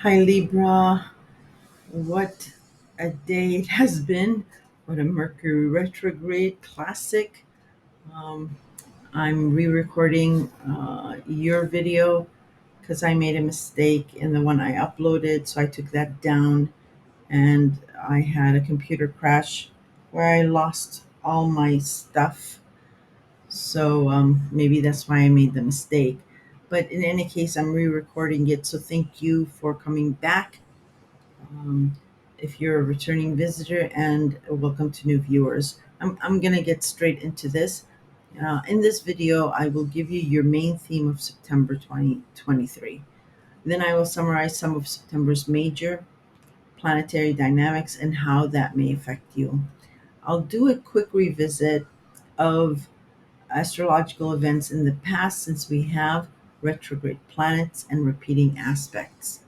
Hi Libra, what a day it has been. What a Mercury retrograde classic. Um, I'm re recording your video because I made a mistake in the one I uploaded, so I took that down and I had a computer crash where I lost all my stuff. So maybe that's why I made the mistake. But in any case, I'm re recording it, so thank you for coming back. um, if you're a returning visitor, and welcome to new viewers. I'm going to get straight into this. In this video, I will give you your main theme of September 2023. Then I will summarize some of September's major planetary dynamics and how that may affect you. I'll do a quick revisit of astrological events in the past since we have retrograde planets and repeating aspects.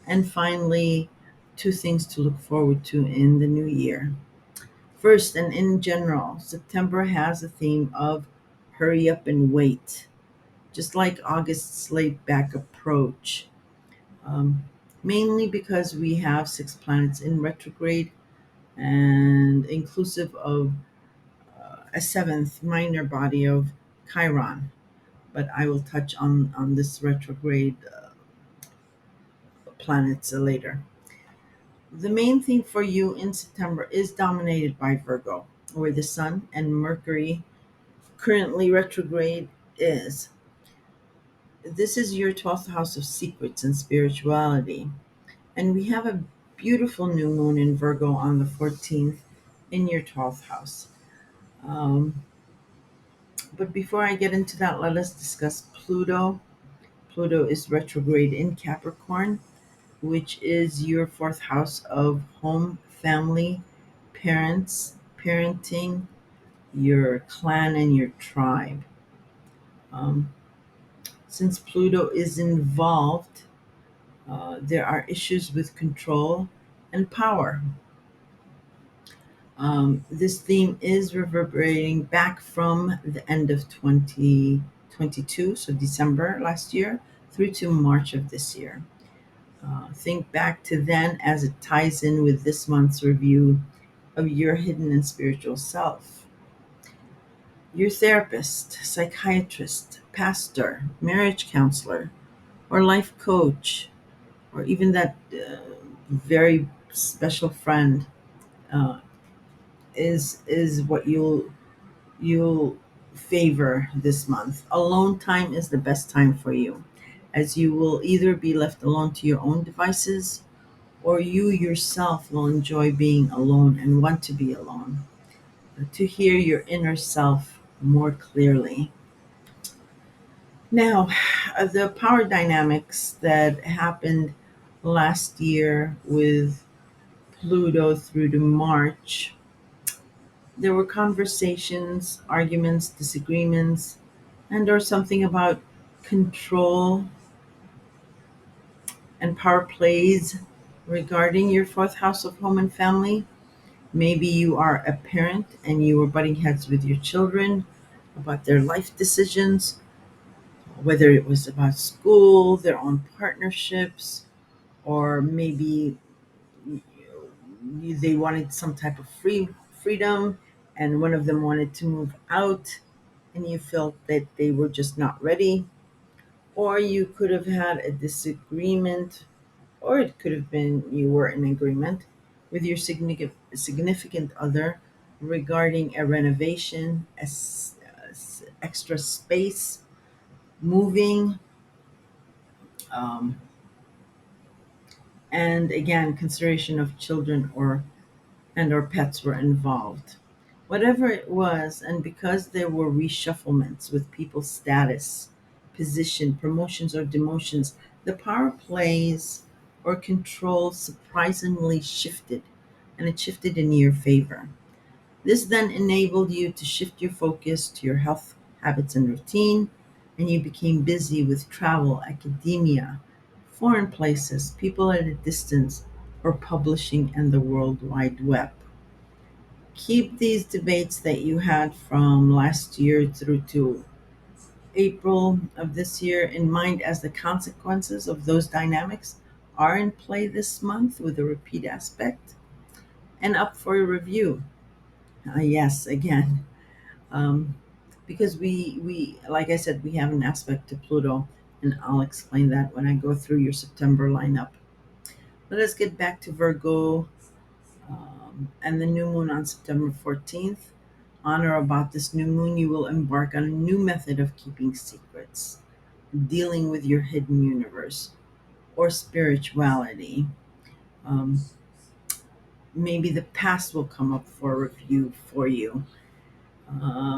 And finally, two things to look forward to in the new year. First, and in general, September has a theme of hurry up and wait, just like August's laid back approach. Um, Mainly because we have six planets in retrograde and inclusive of a seventh minor body of Chiron. But I will touch on this retrograde planets later. The main theme for you in September is dominated by Virgo, where the Sun and Mercury, currently retrograde, is. This is your 12th house of secrets and spirituality. And we have a beautiful new moon in Virgo on the 14th in your 12th house. Um, but before I get into that, let us discuss Pluto. Pluto is retrograde in Capricorn, which is your fourth house of home, family, parents, parenting, your clan, and your tribe. Um, since Pluto is involved, there are issues with control and power. This theme is reverberating back from the end of 2022, so December last year, through to March of this year. Think back to then as it ties in with this month's review of your hidden and spiritual self. Your therapist, psychiatrist, pastor, marriage counselor, or life coach, or even that very special friend uh, is what you'll favor this month. Alone time is the best time for you, as you will either be left alone to your own devices, or you yourself will enjoy being alone and want to be alone, to hear your inner self more clearly. Now, the power dynamics that happened last year with Pluto through to March, there were conversations, arguments, disagreements, and or something about control and power plays regarding your fourth house of home and family. Maybe you are a parent and you were butting heads with your children about their life decisions, whether it was about school, their own partnerships, or maybe they wanted some type of freedom and one of them wanted to move out and you felt that they were just not ready. Or you could have had a disagreement, or it could have been you were in agreement with your significant other regarding a renovation, extra space, moving, um, and again, consideration of children or pets were involved. Whatever it was, and because there were reshufflements with people's status, position, promotions, or demotions, the power plays or control surprisingly shifted, and it shifted in your favor. This then enabled you to shift your focus to your health habits and routine, and you became busy with travel, academia, foreign places, people at a distance, or publishing and the World Wide Web. Keep these debates that you had from last year through to April of this year in mind, as the consequences of those dynamics are in play this month with a repeat aspect and up for a review. Yes, again, um, because we like I said, we have an aspect to Pluto, and I'll explain that when I go through your September lineup. Let us get back to Virgo and the new moon on September 14th. On or about this new moon, you will embark on a new method of keeping secrets, dealing with your hidden universe or spirituality. Um, Maybe the past will come up for review for you.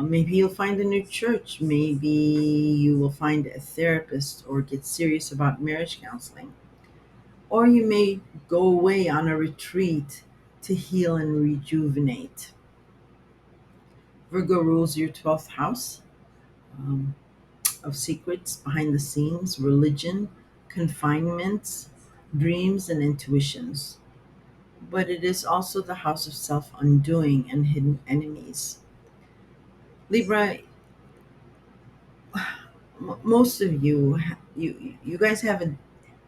Maybe you'll find a new church. Maybe you will find a therapist or get serious about marriage counseling. Or you may go away on a retreat to heal and rejuvenate. Virgo rules your 12th house um, of secrets, behind the scenes, religion, confinements, dreams, and intuitions. But it is also the house of self undoing and hidden enemies. Libra, most of you, you guys have a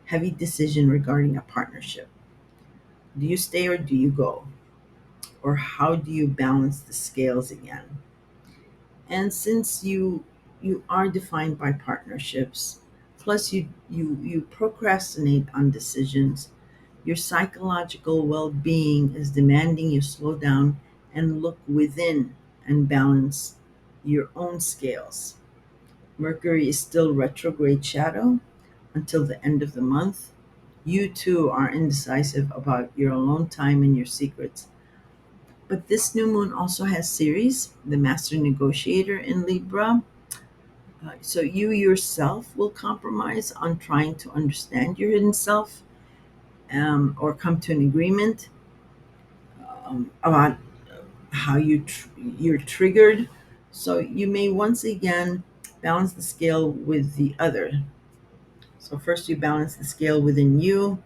heavy decision regarding a partnership. Do you stay or do you go? Or how do you balance the scales again? And since you are defined by partnerships, plus you procrastinate on decisions, your psychological well-being is demanding you slow down and look within and balance your own scales. Mercury is still retrograde shadow until the end of the month. You too are indecisive about your alone time and your secrets. But this new moon also has Ceres, the master negotiator in Libra. So you yourself will compromise on trying to understand your hidden self, or come to an agreement about how you're triggered. So you may once again balance the scale with the other. So first you balance the scale within you,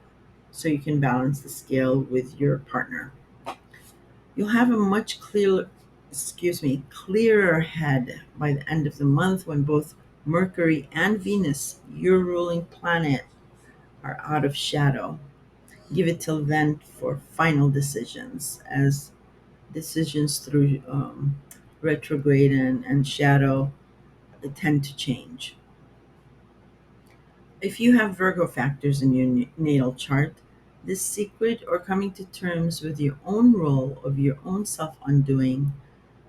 so you can balance the scale with your partner. You'll have a much clearer head by the end of the month when both Mercury and Venus, your ruling planet, are out of shadow. Give it till then for final decisions, as decisions through retrograde and shadow tend to change. If you have Virgo factors in your natal chart, this secret or coming to terms with your own role of your own self undoing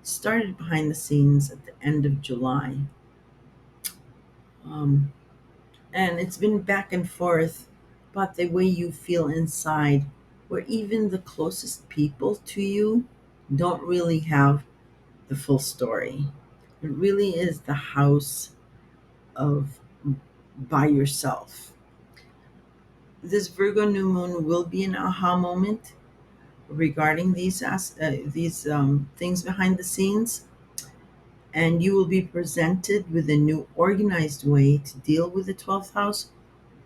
started behind the scenes at the end of July. Um, and it's been back and forth about the way you feel inside, where even the closest people to you don't really have the full story. It really is the house of by yourself. This Virgo new moon will be an aha moment regarding these things behind the scenes, and you will be presented with a new organized way to deal with the 12th house,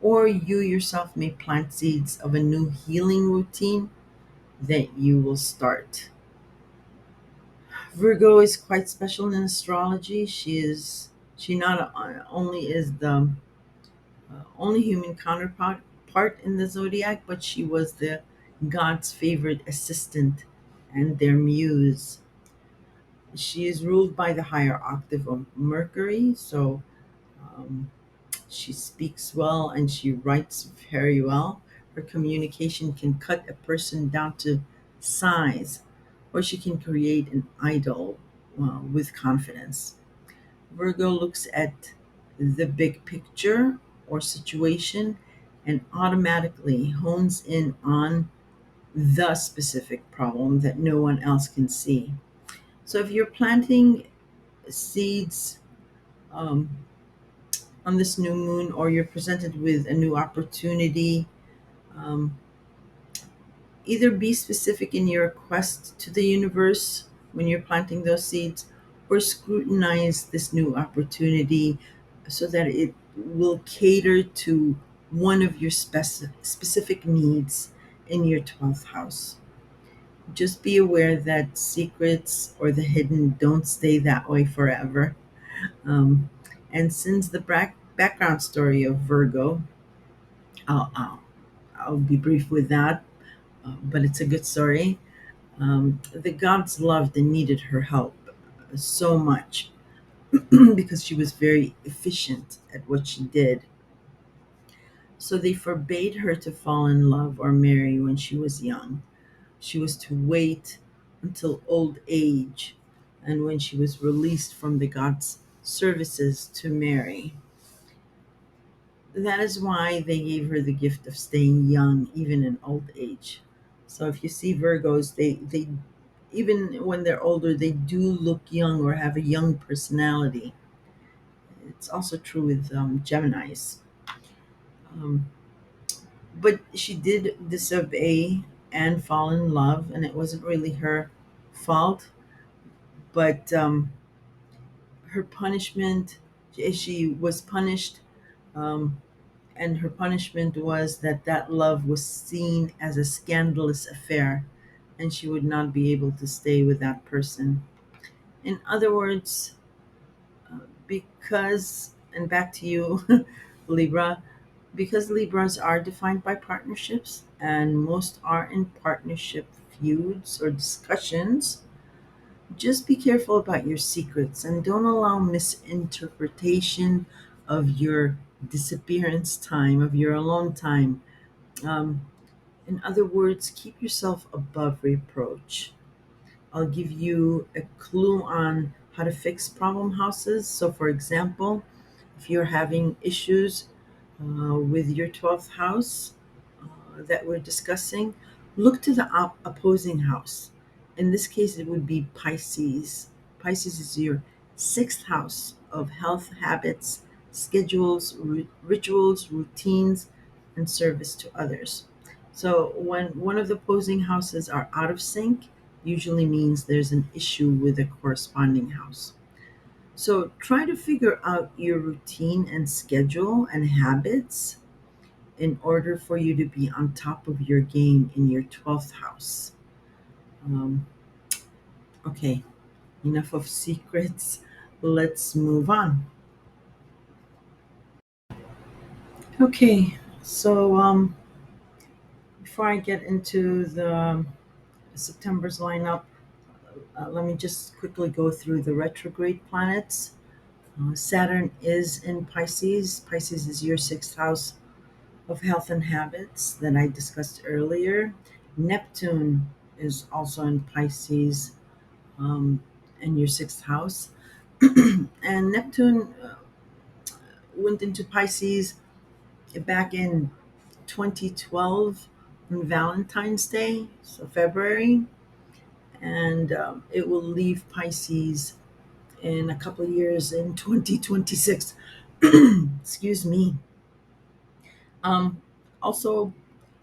or you yourself may plant seeds of a new healing routine that you will start. Virgo is quite special in astrology. She not only is the only human counterpart part in the zodiac, but she was the God's favorite assistant and their muse. She is ruled by the higher octave of Mercury, so um, she speaks well and she writes very well. Her communication can cut a person down to size, or she can create an idol with confidence. Virgo looks at the big picture or situation and automatically hones in on the specific problem that no one else can see. So if you're planting seeds um, on this new moon, or you're presented with a new opportunity, um, either be specific in your request to the universe when you're planting those seeds, or scrutinize this new opportunity so that it will cater to one of your specific needs in your 12th house. Just be aware that secrets or the hidden don't stay that way forever. Um, and since the background story of Virgo, I'll, I'll, I'll be brief with that, but it's a good story. The gods loved and needed her help so much because she was very efficient at what she did. So they forbade her to fall in love or marry when she was young. She was to wait until old age and when she was released from the gods' services to marry. That is why they gave her the gift of staying young even in old age. So if you see Virgos, they even when they're older, they do look young or have a young personality. It's also true with Geminis. Um, but she did disobey and fall in love, and it wasn't really her fault. But her punishment, she was punished, um, and her punishment was that that love was seen as a scandalous affair, and she would not be able to stay with that person. In other words, because, and back to you, Libra, because Libras are defined by partnerships, and most are in partnership feuds or discussions. Just be careful about your secrets and don't allow misinterpretation of your disappearance time, of your alone time. Um, in other words, keep yourself above reproach. I'll give you a clue on how to fix problem houses. So, for example, if you're having issues with your 12th house, that we're discussing, look to the opposing house. In this case, it would be Pisces. Pisces is your sixth house of health habits, schedules, rituals, routines, and service to others. So, when one of the opposing houses are out of sync, usually means there's an issue with the corresponding house. So, try to figure out your routine and schedule and habits in order for you to be on top of your game in your 12th house. Um, okay, enough of secrets. Let's move on. Okay, so before I get into the September's lineup, let me just quickly go through the retrograde planets. Saturn is in Pisces. Pisces is your sixth house of health and habits that I discussed earlier. Neptune is also in Pisces, um, in your sixth house. And Neptune went into Pisces back in 2012 on Valentine's Day, so February, and it will leave Pisces in a couple of years in 2026. Excuse me. Um, Also,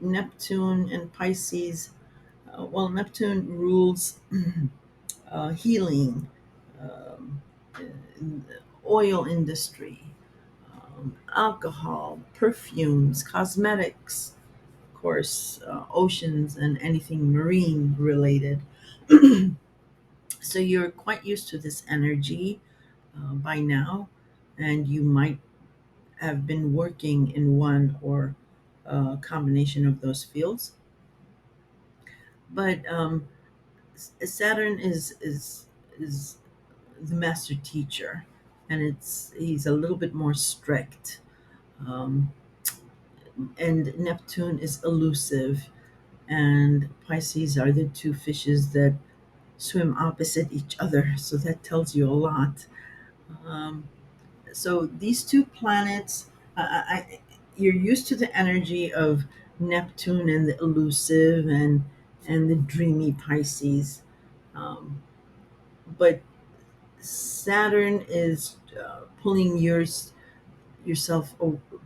Neptune and Pisces. Well, Neptune rules healing, um, oil industry, alcohol, perfumes, cosmetics, of course, oceans, and anything marine related. So you're quite used to this energy by now, and you might have been working in one or a combination of those fields. But Saturn is the master teacher, and he's a little bit more strict. Um, and Neptune is elusive, and Pisces are the two fishes that swim opposite each other. So that tells you a lot. Um, so these two planets, you're used to the energy of Neptune and the elusive and the dreamy Pisces, um, but Saturn is pulling yourself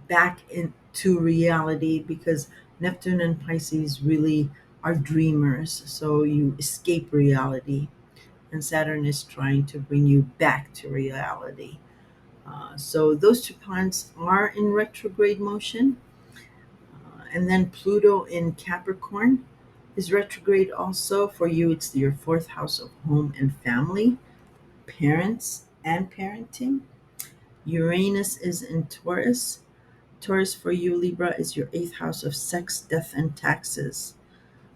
back into reality because Neptune and Pisces really are dreamers. So you escape reality, and Saturn is trying to bring you back to reality. So those two planets are in retrograde motion. And then Pluto in Capricorn is retrograde also. For you, it's your fourth house of home and family, parents, and parenting. Uranus is in Taurus. Taurus for you, Libra, is your eighth house of sex, death, and taxes.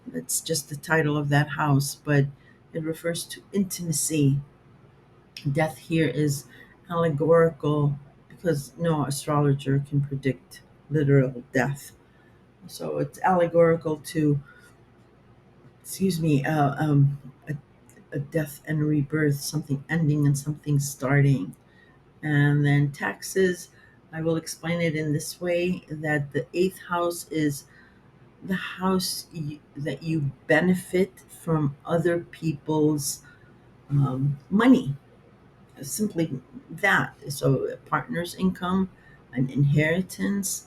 That's just the title of that house, but it refers to intimacy. Death here is allegorical because no astrologer can predict literal death. So it's allegorical to, excuse me, a death and rebirth, something ending and something starting. And then taxes, I will explain it in this way that the eighth house is the house that you benefit from other people's money. Simply that. So, a partner's income, an inheritance,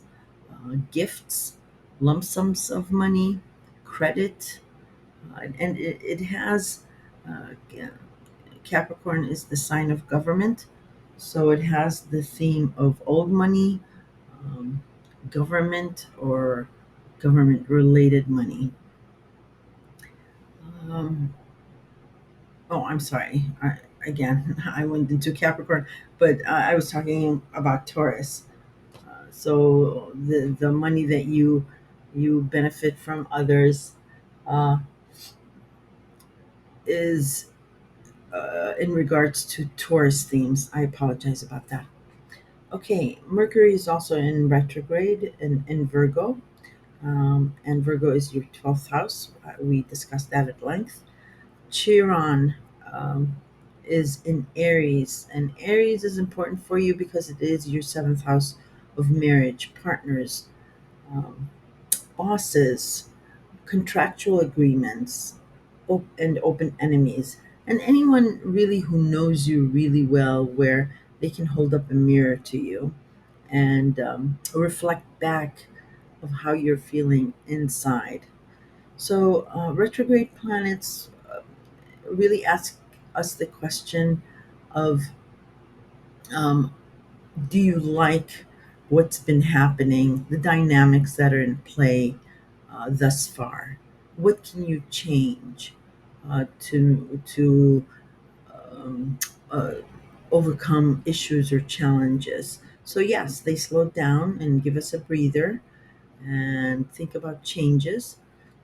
gifts, lump sums of money, credit, and it has uh, Capricorn is the sign of government, so it has the theme of old money, um, government, or government related money. Um, oh, I'm sorry. Again, I went into Capricorn, but I was talking about Taurus. So the money that you benefit from others uh, is in regards to Taurus themes. I apologize about that. Okay, Mercury is also in retrograde in Virgo, and Virgo is your 12th house. We discussed that at length. Chiron um, is in Aries, and Aries is important for you because it is your seventh house of marriage, partners, um, bosses, contractual agreements, and open enemies, and anyone really who knows you really well, where they can hold up a mirror to you and reflect back of how you're feeling inside. So, retrograde planets really ask us the question of um, do you like what's been happening, the dynamics that are in play thus far? What can you change to um, uh, overcome issues or challenges? So yes, they slow down and give us a breather and think about changes.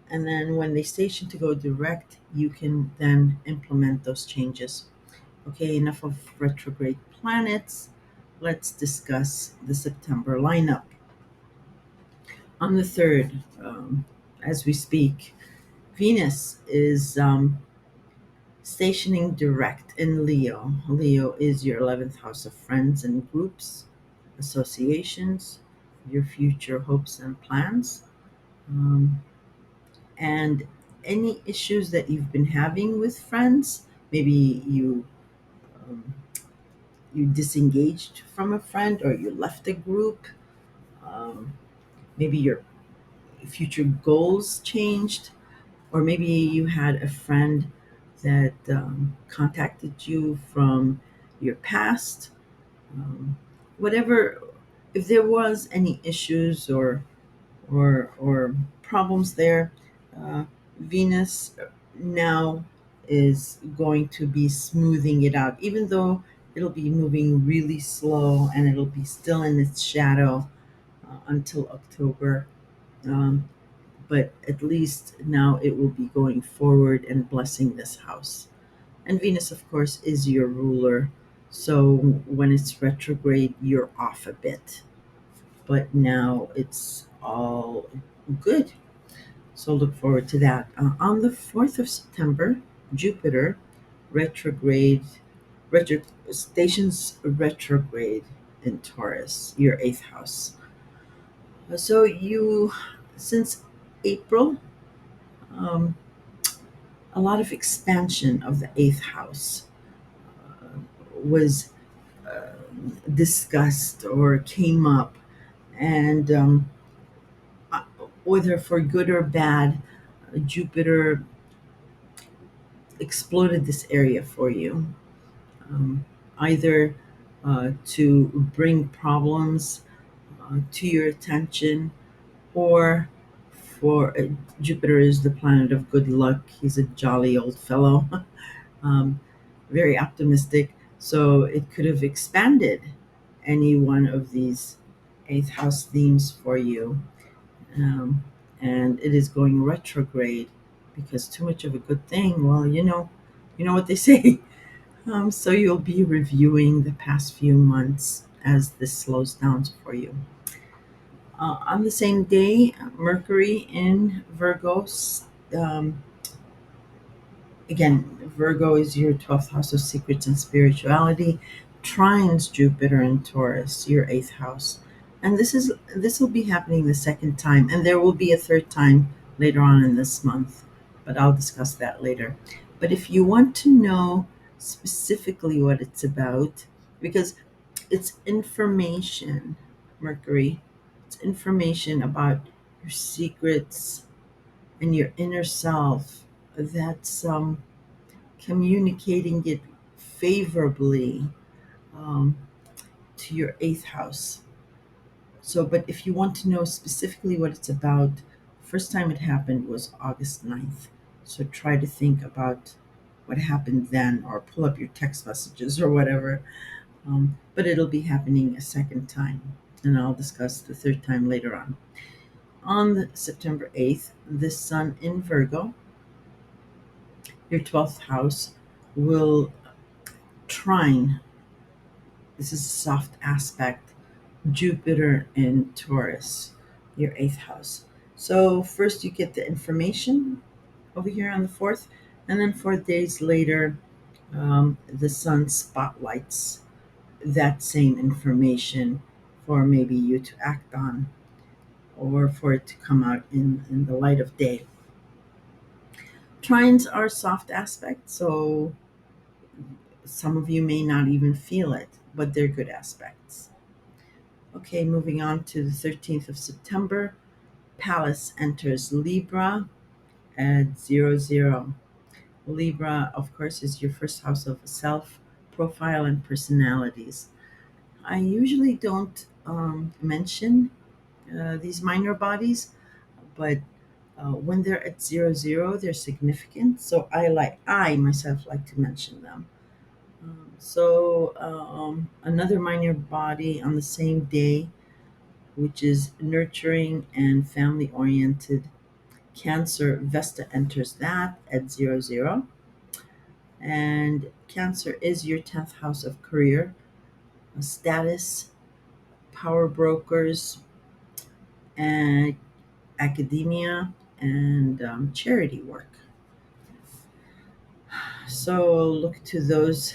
And then when they station to go direct, you can then implement those changes. Okay, enough of retrograde planets. Let's discuss the September lineup. On the 3rd, as we speak, Venus is stationing direct in Leo. Leo is your 11th house of friends and groups, associations, your future hopes and plans. Um, and any issues that you've been having with friends, maybe um, you disengaged from a friend or you left a group, um, maybe your future goals changed, or maybe you had a friend that contacted you from your past. Whatever, if there was any issues or problems there, uh, Venus now is going to be smoothing it out, even though it'll be moving really slow and it'll be still in its shadow until October. Um, but at least now it will be going forward and blessing this house. And Venus, of course, is your ruler. So when it's retrograde, you're off a bit. But now it's all good. So look forward to that. On the 4th of September, Jupiter retrograde, retro, stations retrograde in Taurus, your eighth house. So you, since April, um, a lot of expansion of the eighth house was uh, discussed or came up, and uh, whether for good or bad, Jupiter exploded this area for you, um, either to bring problems to your attention, or for Jupiter is the planet of good luck. He's a jolly old fellow, um, very optimistic. So it could have expanded any one of these eighth house themes for you. Um, and it is going retrograde because too much of a good thing. Well, you know what they say. So you'll be reviewing the past few months as this slows down for you. On the same day, Mercury in Virgo. Um, Again, Virgo is your 12th house of secrets and spirituality. Trines Jupiter and Taurus, your eighth house. And this will be happening the second time, and there will be a third time later on in this month, but I'll discuss that later. But if you want to know specifically what it's about, because it's information, Mercury, it's information about your secrets and your inner self that's communicating it favorably um, to your eighth house. So, but if you want to know specifically what it's about, first time it happened was August 9th. So try to think about what happened then or pull up your text messages or whatever. But it'll be happening a second time. And I'll discuss the third time later on. On September 8th, the sun in Virgo, your 12th house, will trine. This is a soft aspect. Jupiter in Taurus, your eighth house. So first you get the information over here on the fourth, and then 4 days later, the sun spotlights that same information for maybe you to act on or for it to come out in the light of day. Trines are soft aspects, so some of you may not even feel it, but they're good aspects. Okay, moving on to the 13th of September. Pallas enters Libra at 00. Libra, of course, is your first house of self, profile, and personalities. I usually don't mention these minor bodies, but when they're at 00, they're significant. So I myself like to mention them. Another minor body on the same day, which is nurturing and family oriented. Cancer, Vesta enters that at 00. And Cancer is your 10th house of career, status, power brokers, and academia, and charity work. So look to those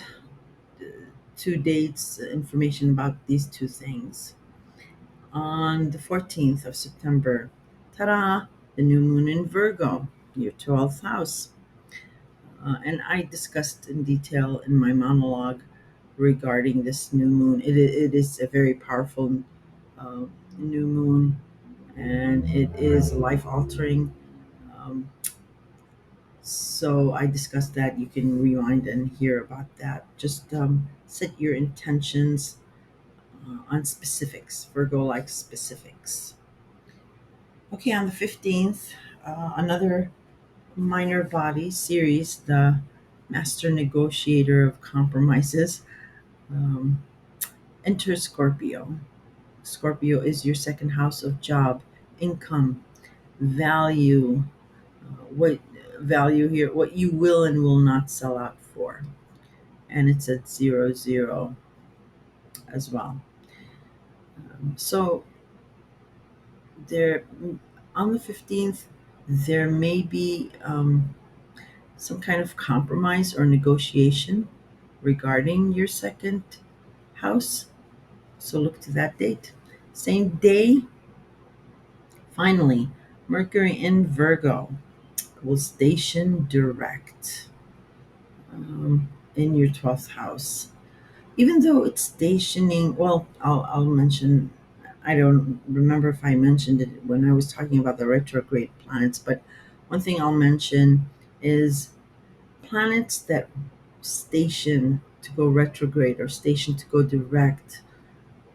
two dates, information about these two things. On the 14th of September, ta-da, the new moon in Virgo, your 12th house. And I discussed in detail in my monologue regarding this new moon. It is a very powerful uh, new moon, and it is life altering. Um, so I discussed that. You can rewind and hear about that. Just set your intentions on specifics. Virgo likes specifics. Okay, on the 15th, another minor body series, the Master Negotiator of Compromises, um, enter Scorpio. Scorpio is your second house of job, income, value, what value here, what you will and will not sell out for. And it's at 00 as well. So there, on the 15th, there may be some kind of compromise or negotiation regarding your second house. So look to that date. Same day, finally, Mercury in Virgo will station direct in your 12th house. Even though it's stationing, well, I'll mention, I don't remember if I mentioned it when I was talking about the retrograde planets, but one thing I'll mention is planets that station to go retrograde or station to go direct.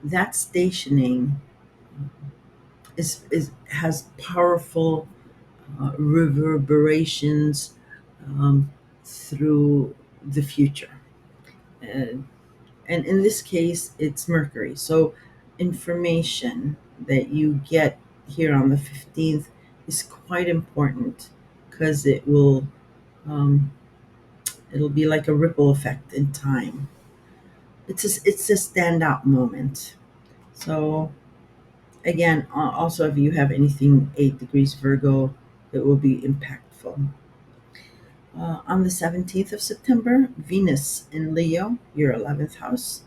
That stationing is has powerful reverberations through the future. And in this case, it's Mercury. So information that you get here on the 15th is quite important because um, it'll be like a ripple effect in time. It's a standout moment. So again, also if you have anything 8 degrees Virgo, it will be impactful. On the 17th of September, Venus in Leo, your 11th house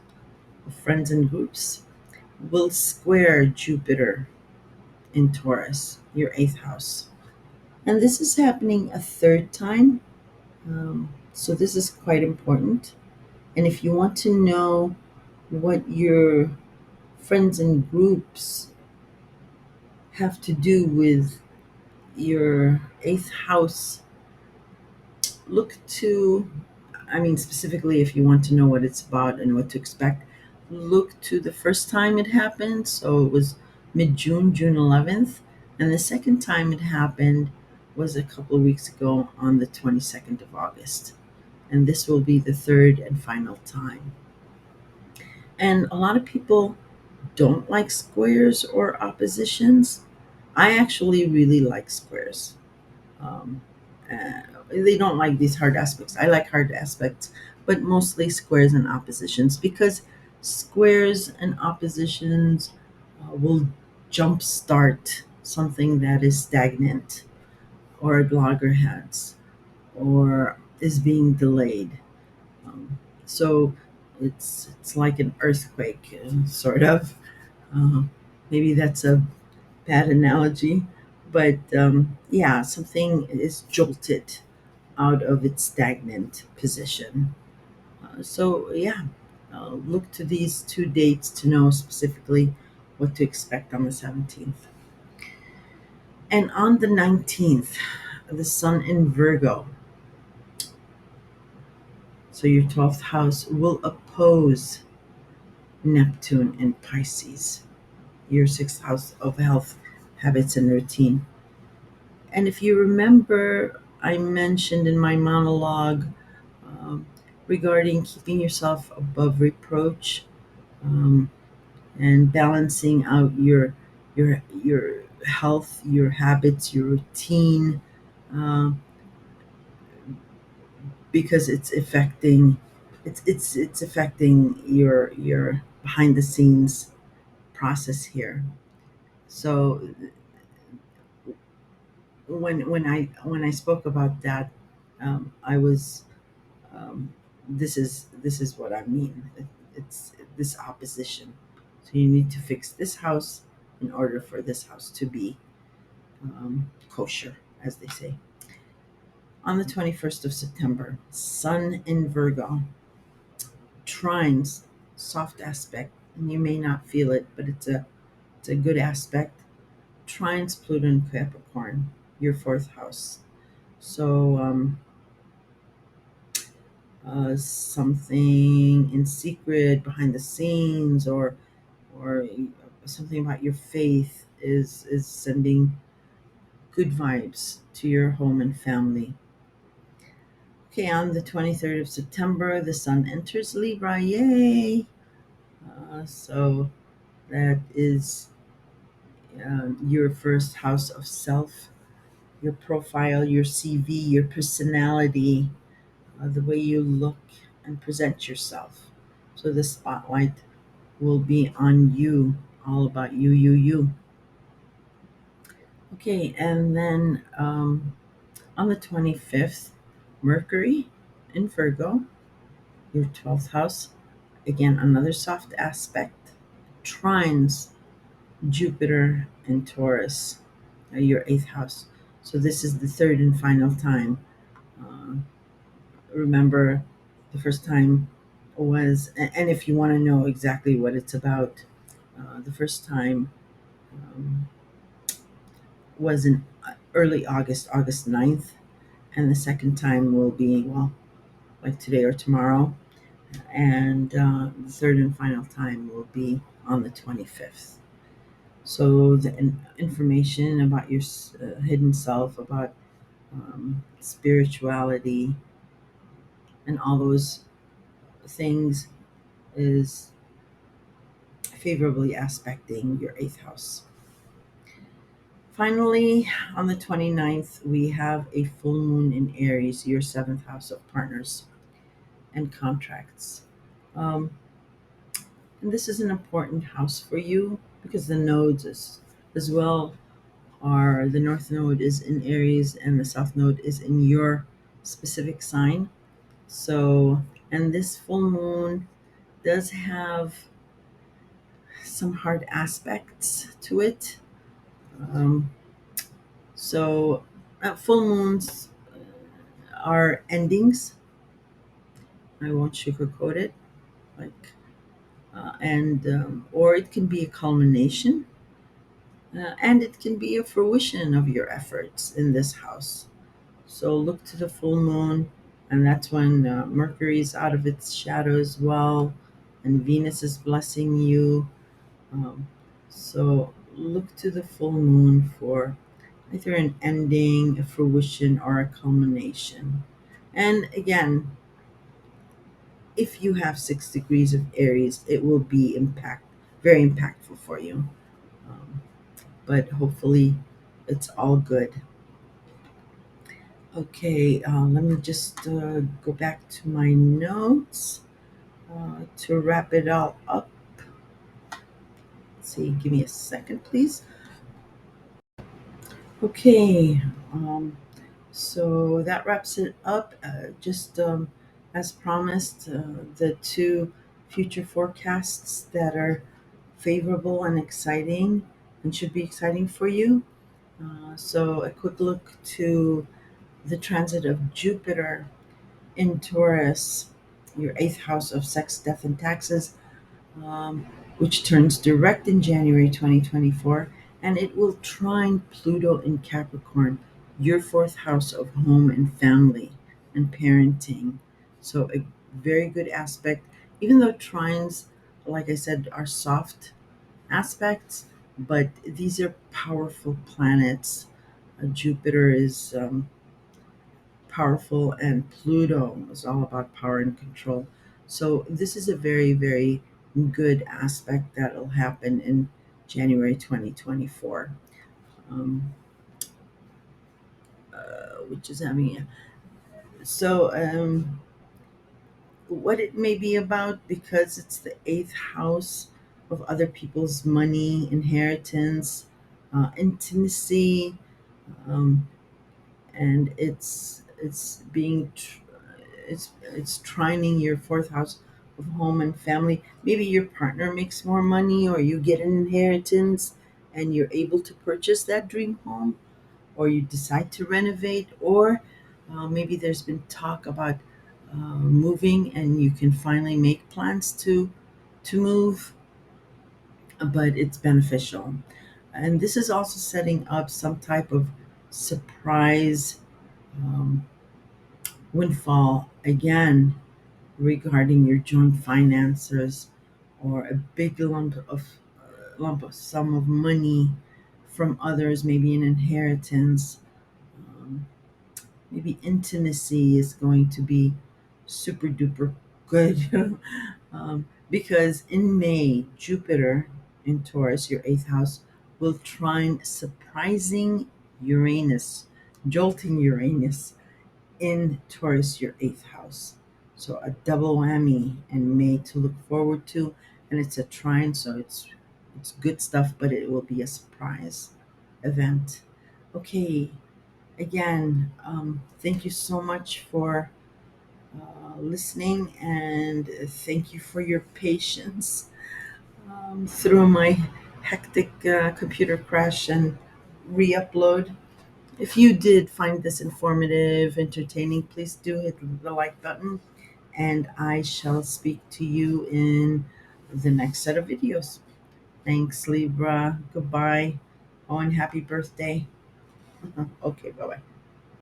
of friends and groups, will square Jupiter in Taurus, your 8th house. And this is happening a third time. So this is quite important. And if you want to know what your friends and groups have to do with your 8th house, look to, I mean, specifically if you want to know what it's about and what to expect, look to the first time it happened. So it was mid June, June 11th. And the second time it happened was a couple of weeks ago on the 22nd of August. And this will be the third and final time. And a lot of people don't like squares or oppositions. I actually really like squares. Um, they don't like these hard aspects. I like hard aspects, but mostly squares and oppositions because squares and oppositions will jumpstart something that is stagnant or a blogger has or is being delayed. So it's like an earthquake, sort of. Uh, Maybe that's a bad analogy, but yeah, something is jolted out of its stagnant position. So, yeah, look to these two dates to know specifically what to expect on the 17th. And on the 19th, the Sun in Virgo, so your 12th house, will oppose Neptune in Pisces, your 6th house of health, habits, and routine. And if you remember, I mentioned in my monologue um, regarding keeping yourself above reproach, um, and balancing out your health, your habits, your routine, uh, because it's affecting your behind the scenes process here. So when I spoke about that, I was this is what I mean. It's this opposition. So you need to fix this house in order for this house to be kosher, as they say. On the 21st of September, Sun in Virgo trines, soft aspect, and you may not feel it, but it's a good aspect. Trines Pluto in Capricorn, your fourth house. So something in secret behind the scenes, or something about your faith is sending good vibes to your home and family. Okay, on the 23rd of September, the Sun enters Libra. Yay! So that is your first house of self, your profile, your CV, your personality, the way you look and present yourself. So the spotlight will be on you, all about you, you, you. Okay, and then on the 25th, Mercury in Virgo, your 12th house. Again, another soft aspect. Trines Jupiter in Taurus, your 8th house. So this is the third and final time. Uh, Remember, the first time was, and if you want to know exactly what it's about, the first time um, was in early August, August 9th, and the second time will be, well, like today or tomorrow. And the third and final time will be on the 25th. So the information about your hidden self, about spirituality, and all those things is favorably aspecting your eighth house. Finally, on the 29th, we have a full moon in Aries, your seventh house of partners and contracts. Um, and this is an important house for you because the nodes as well are the north node is in Aries and the south node is in your specific sign. So, and this full moon does have some hard aspects to it. Um, so, full moons are endings. I won't sugarcoat it. Like, and or it can be a culmination, and it can be a fruition of your efforts in this house. So look to the full moon, and that's when Mercury is out of its shadow as well, and Venus is blessing you. Um, so look to the full moon for either an ending, a fruition, or a culmination. And again, if you have 6 degrees of Aries, it will be very impactful for you. Um, but hopefully, it's all good. Okay, let me just go back to my notes to wrap it all up. Let's see, give me a second, please. Okay, so that wraps it up. Just as promised, the two future forecasts that are favorable and exciting and should be exciting for you. So, a quick look to the transit of Jupiter in Taurus, your eighth house of sex, death, and taxes, um, which turns direct in January 2024, and it will trine Pluto in Capricorn, your fourth house of home and family and parenting. So, a very good aspect, even though trines, like I said, are soft aspects, but these are powerful planets. Jupiter is powerful, and Pluto is all about power and control. So this is a very, very good aspect that will happen in January 2024, um, which is, I mean, so what it may be about, because it's the eighth house of other people's money, inheritance, intimacy, um, and it's trining your fourth house of home and family. Maybe your partner makes more money, or you get an inheritance and you're able to purchase that dream home, or you decide to renovate, or maybe there's been talk about moving and you can finally make plans to move, but it's beneficial. And this is also setting up some type of surprise um, windfall again regarding your joint finances, or a big lump of sum of money from others, maybe an inheritance. um, Maybe intimacy is going to be super duper good. Because in May, Jupiter in Taurus, your eighth house, will trine surprising Uranus, jolting Uranus in Taurus, your eighth house. So a double whammy in May to look forward to, and it's a trine, so it's good stuff, but it will be a surprise event. Okay, again, thank you so much for listening, and thank you for your patience through my hectic computer crash and re-upload. If you did find this informative, entertaining, please do hit the like button, and I shall speak to you in the next set of videos. Thanks, Libra. Goodbye. Oh, and happy birthday. Okay, bye bye.